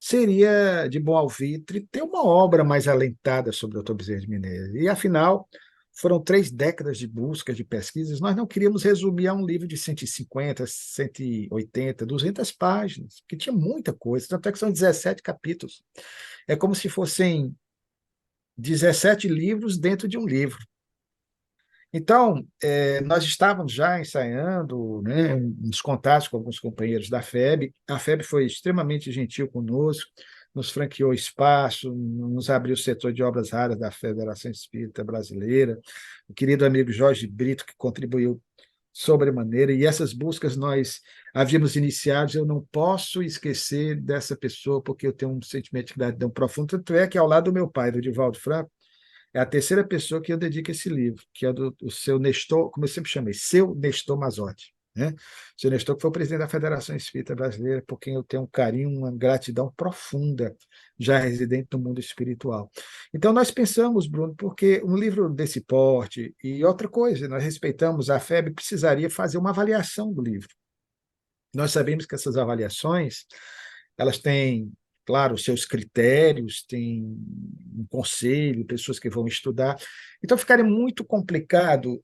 seria de bom alvitre ter uma obra mais alentada sobre o Dr. Bezerra de Menezes. E, afinal, foram 3 décadas de busca, de pesquisas. Nós não queríamos resumir a um livro de 150, 180, 200 páginas, porque tinha muita coisa, tanto é que são 17 capítulos. É como se fossem 17 livros dentro de um livro. Então, nós estávamos já ensaiando, né, uns contatos com alguns companheiros da FEB. A FEB foi extremamente gentil conosco, nos franqueou espaço, nos abriu o setor de obras raras da Federação Espírita Brasileira. O querido amigo Jorge Brito, que contribuiu sobremaneira, e essas buscas nós havíamos iniciado. Eu não posso esquecer dessa pessoa, porque eu tenho um sentimento de gratidão profundo, tanto é que, ao lado do meu pai, do Divaldo Franco, é a terceira pessoa que eu dedico esse livro, que é do seu Nestor, como eu sempre chamei, seu Nestor Mazotti. Né? O seu Nestor, que foi o presidente da Federação Espírita Brasileira, por quem eu tenho um carinho, uma gratidão profunda, já residente no mundo espiritual. Então, nós pensamos, Bruno, porque um livro desse porte, e outra coisa, nós respeitamos, a FEB precisaria fazer uma avaliação do livro. Nós sabemos que essas avaliações, elas têm, claro, seus critérios, têm um conselho, pessoas que vão estudar. Então, ficaria muito complicado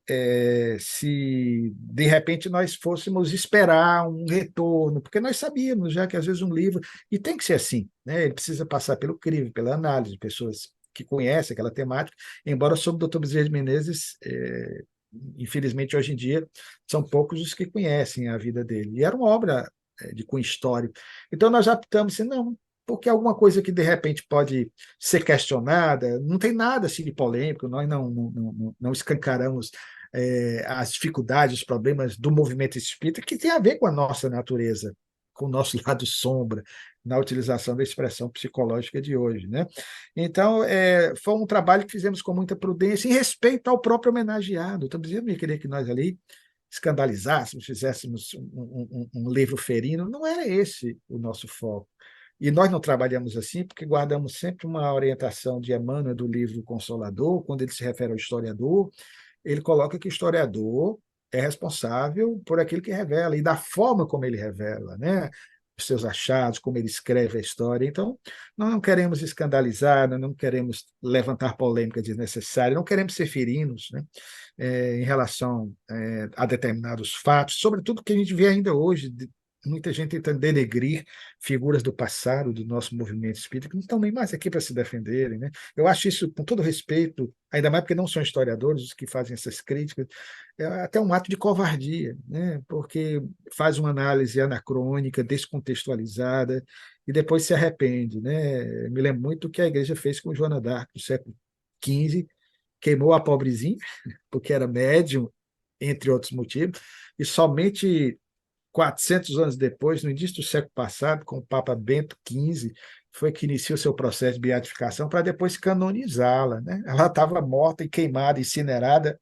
se, de repente, nós fôssemos esperar um retorno, porque nós sabíamos já que, às vezes, um livro, e tem que ser assim, né? Ele precisa passar pelo crivo, pela análise, pessoas que conhecem aquela temática, embora sobre o Dr. Bezerra de Menezes, infelizmente, hoje em dia, são poucos os que conhecem a vida dele. E era uma obra de cunho histórico. Então, nós optamos assim, não, porque alguma coisa que, de repente, pode ser questionada, não tem nada assim de polêmico, nós não escancaramos as dificuldades, os problemas do movimento espírita, que tem a ver com a nossa natureza, com o nosso lado sombra, na utilização da expressão psicológica de hoje. Né? Então, foi um trabalho que fizemos com muita prudência, em respeito ao próprio homenageado. Então, não queria que nós ali escandalizássemos, fizéssemos um livro ferino, não era esse o nosso foco. E nós não trabalhamos assim porque guardamos sempre uma orientação de Emmanuel do livro Consolador, quando ele se refere ao historiador, ele coloca que o historiador é responsável por aquilo que revela e da forma como ele revela, né? Os seus achados, como ele escreve a história. Então, nós não queremos escandalizar, nós não queremos levantar polêmica desnecessária, não queremos ser ferinos, né? Em relação a determinados fatos, sobretudo que a gente vê ainda hoje, muita gente tentando denegrir figuras do passado do nosso movimento espírita, que não estão nem mais aqui para se defenderem. Né? Eu acho isso, com todo respeito, ainda mais porque não são historiadores os que fazem essas críticas, é até um ato de covardia, né? Porque faz uma análise anacrônica, descontextualizada, e depois se arrepende. Né? Me lembro muito do que a igreja fez com Joana d'Arc, do século XV, queimou a pobrezinha, porque era médium, entre outros motivos, e somente 400 anos depois, no início do século passado, com o Papa Bento XV, foi que iniciou seu processo de beatificação para depois canonizá-la. Né? Ela estava morta e queimada, incinerada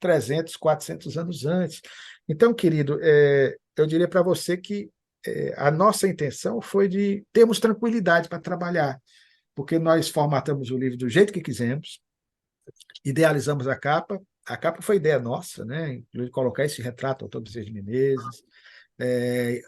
300, 400 anos antes. Então, querido, eu diria para você que a nossa intenção foi de termos tranquilidade para trabalhar, porque nós formatamos o livro do jeito que quisemos, idealizamos a capa foi ideia nossa, né? Inclusive colocar esse retrato do Dr. Bezerra de Menezes,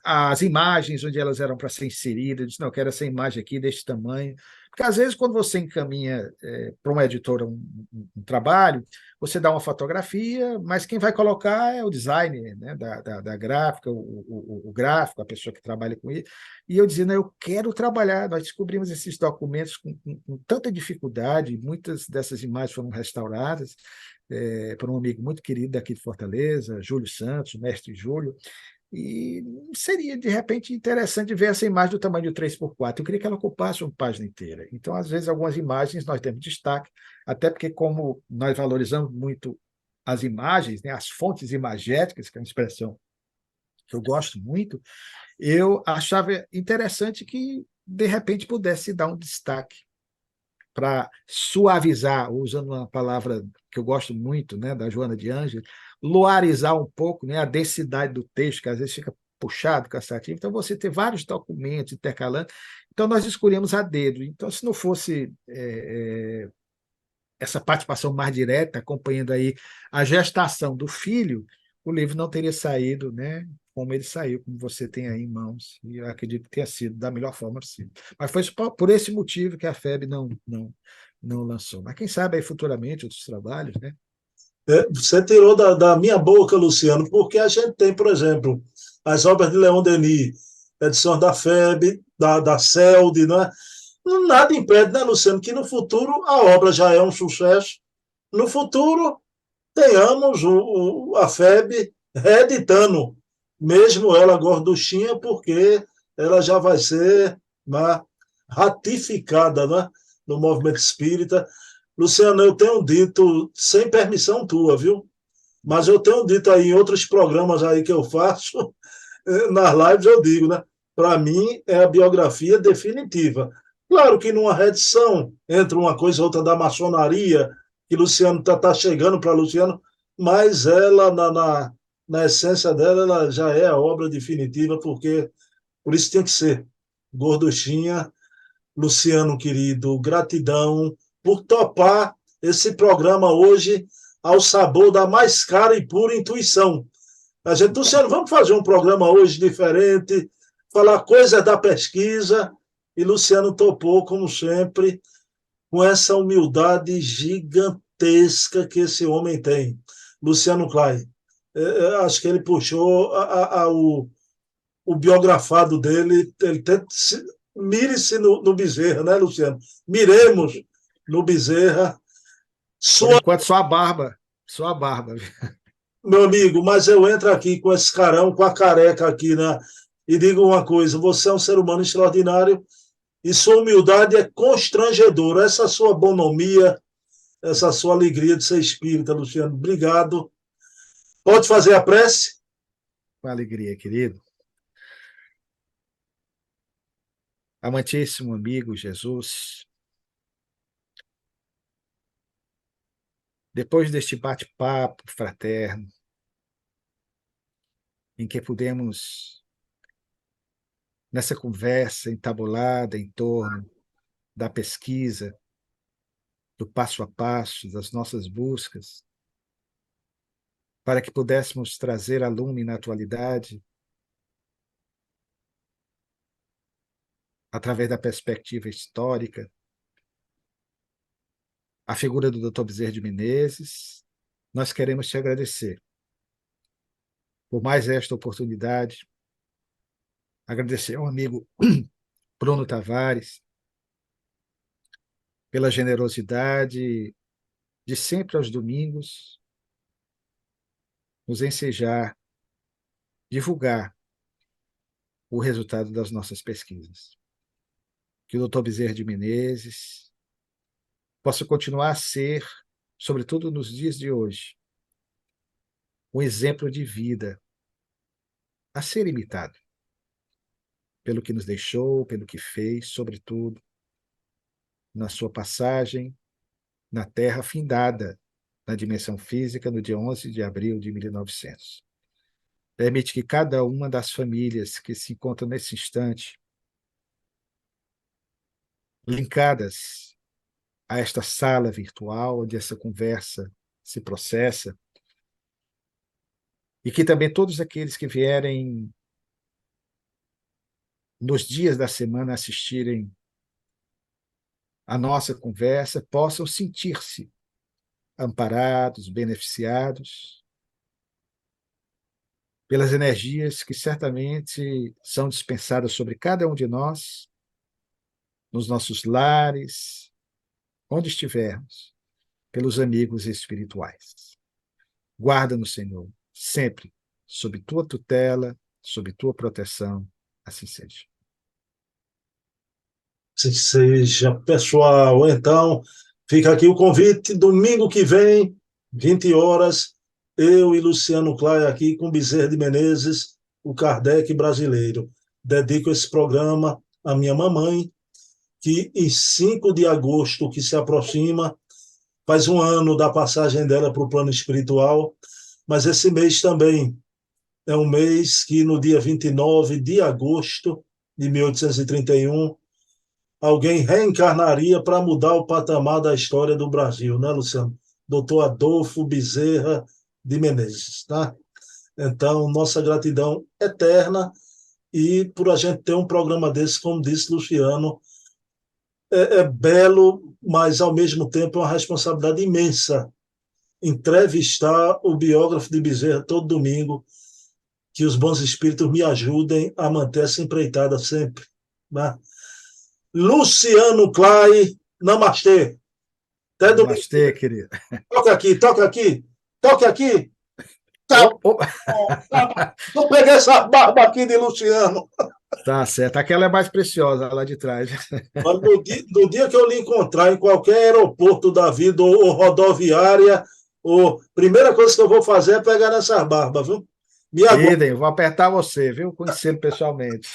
as imagens onde elas eram para ser inseridas, eu disse, não, eu quero essa imagem aqui deste tamanho, porque às vezes quando você encaminha para uma editora um trabalho, você dá uma fotografia, mas quem vai colocar é o designer, né, da gráfica, o gráfico, a pessoa que trabalha com isso, e eu dizia, não, eu quero trabalhar, nós descobrimos esses documentos com tanta dificuldade, muitas dessas imagens foram restauradas, por um amigo muito querido daqui de Fortaleza, Júlio Santos, o mestre Júlio, e seria, de repente, interessante ver essa imagem do tamanho de 3x4. Eu queria que ela ocupasse uma página inteira. Então, às vezes, algumas imagens nós temos destaque, até porque, como nós valorizamos muito as imagens, né, as fontes imagéticas, que é uma expressão que eu gosto muito, eu achava interessante que, de repente, pudesse dar um destaque para suavizar, usando uma palavra que eu gosto muito, né, da Joana de Ângeles, luarizar um pouco, né, a densidade do texto, que às vezes fica puxado, cansativo. Então, você ter vários documentos intercalando. Então, nós escolhemos a dedo. Então, se não fosse essa participação mais direta, acompanhando aí a gestação do filho, o livro não teria saído, né, como ele saiu, como você tem aí em mãos, e eu acredito que tenha sido da melhor forma possível. Mas foi por esse motivo que a FEB não lançou. Mas quem sabe aí futuramente outros trabalhos, né? Você tirou da minha boca, Luciano, porque a gente tem, por exemplo, as obras de Leon Denis, edições da FEB, da CELD, né? Nada impede, né, Luciano, que no futuro a obra já é um sucesso. No futuro, tenhamos a FEB reeditando, mesmo ela gorduchinha, porque ela já vai ser, né, ratificada, né, no movimento espírita. Luciano, eu tenho dito, sem permissão tua, viu? Mas eu tenho dito aí em outros programas aí que eu faço, nas lives eu digo, né? Para mim é a biografia definitiva. Claro que numa redição, entre uma coisa e outra da maçonaria, que Luciano está chegando para Luciano, mas ela, na essência dela, ela já é a obra definitiva, porque por isso tem que ser. Gorduchinha, Luciano querido, gratidão por topar esse programa hoje ao sabor da mais cara e pura intuição. A gente, Luciano, vamos fazer um programa hoje diferente, falar coisas da pesquisa, e Luciano topou, como sempre, com essa humildade gigantesca que esse homem tem. Luciano Klein. Acho que ele puxou o biografado dele, ele mire-se no Bezerra, né, Luciano? Miremos no Bezerra. Por Sua, enquanto, só a barba. meu amigo, mas eu entro aqui com esse carão, com a careca aqui, né? E digo uma coisa: você é um ser humano extraordinário e sua humildade é constrangedora. Essa sua bonomia, essa sua alegria de ser espírita, Luciano. Obrigado. Pode fazer a prece? Com alegria, querido. Amantíssimo amigo Jesus, depois deste bate-papo fraterno, em que pudemos, nessa conversa entabulada em torno da pesquisa, do passo a passo, das nossas buscas, para que pudéssemos trazer a lume na atualidade, através da perspectiva histórica, a figura do Dr. Bezerra de Menezes, nós queremos te agradecer por mais esta oportunidade, agradecer ao amigo Bruno Tavares pela generosidade de sempre aos domingos nos ensejar, divulgar o resultado das nossas pesquisas. Que o Dr. Bezerra de Menezes possa continuar a ser, sobretudo nos dias de hoje, um exemplo de vida a ser imitado, pelo que nos deixou, pelo que fez, sobretudo, na sua passagem na Terra findada, na dimensão física, no dia 11 de abril de 1900. Permite que cada uma das famílias que se encontram nesse instante, linkadas a esta sala virtual, onde essa conversa se processa, e que também todos aqueles que vierem nos dias da semana assistirem a nossa conversa possam sentir-se amparados, beneficiados pelas energias que certamente são dispensadas sobre cada um de nós, nos nossos lares, onde estivermos, pelos amigos espirituais. Guarda-nos, Senhor, sempre sob tua tutela, sob tua proteção, assim seja. Assim seja, pessoal. Então, fica aqui o convite, domingo que vem, 20 horas, eu e Luciano Clay aqui com Bezerra de Menezes, o Kardec brasileiro. Dedico esse programa à minha mamãe, que em 5 de agosto, que se aproxima, faz um ano da passagem dela para o plano espiritual, mas esse mês também é um mês que no dia 29 de agosto de 1831, alguém reencarnaria para mudar o patamar da história do Brasil, né, Luciano? Doutor Adolfo Bezerra de Menezes, tá? Então, nossa gratidão eterna e por a gente ter um programa desse, como disse Luciano, é belo, mas ao mesmo tempo é uma responsabilidade imensa entrevistar o biógrafo de Bezerra todo domingo, que os bons espíritos me ajudem a manter essa empreitada sempre, né? Luciano Clay, namastê. Até domingo. Namastê, querido. Toca aqui, toca aqui, toca aqui. Tá Oh, oh. bom, tá bom. Vou pegar essa barba aqui de Luciano. Tá certo. Aquela é mais preciosa, lá de trás. Mas no dia que eu lhe encontrar em qualquer aeroporto da vida ou rodoviária, primeira coisa que eu vou fazer é pegar nessas barbas, viu? Me aguarde. Idem, vou apertar você, viu? Conhecê-lo pessoalmente.